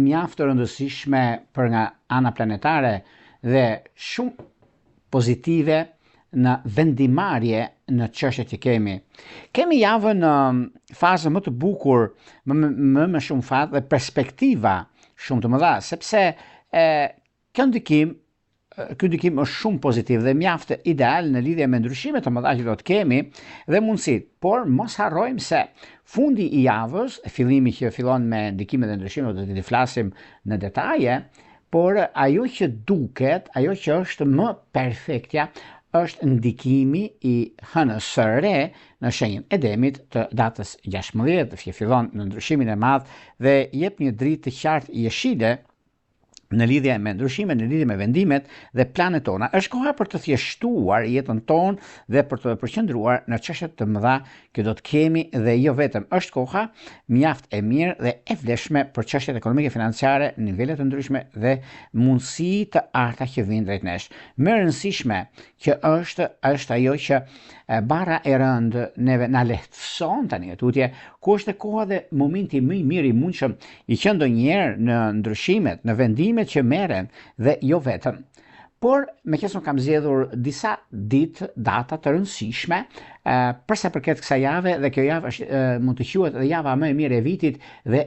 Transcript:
mjaft të rëndësishme për nga ana planetare dhe shumë pozitive në vendimarrje në çështjet që kemi. Kemi javën në fazën më të bukur, më shumë fat dhe perspektiva shumë të mëdha, sepse ky ndikim është shumë pozitiv dhe mjaft ideal në lidhje me ndryshimet të mëdha që do të kemi dhe mundësitë. Por mos harrojmë se fundi i javës, fillimi që fillon me ndikimet dhe ndryshimet, do të flasim në detaje, por ajo që duket, ajo që është më perfektja, është ndikimi i hënës së re në shenjën e demit të datës 16, që fillon në ndryshimin e madh dhe jep një dritë të qartë jeshile në lidhje me ndryshimet, në lidhje me vendimet dhe planet tona. Është koha për të thjeshtuar jetën tonë dhe për të përqendruar në çështjet të mëdha që do të kemi dhe jo vetëm. Është koha mjaft e mirë dhe e vlefshme për çështjet ekonomike financiare në nivele të ndryshme dhe mundësi të arta që vijnë drejt nesh. Më e rëndësishme që është ajo që barra e rëndë neve na lehtëson tani tutje, ku është koha dhe momenti më i mirë i mundshëm i që ndonjëherë në ndryshimet, në vendimet që merren dhe jo vetëm. Por me qenë kam zgjedhur disa data të rëndësishme për sa përket kësaj jave, dhe kjo javë është mund të quhet edhe java më e mirë e vitit dhe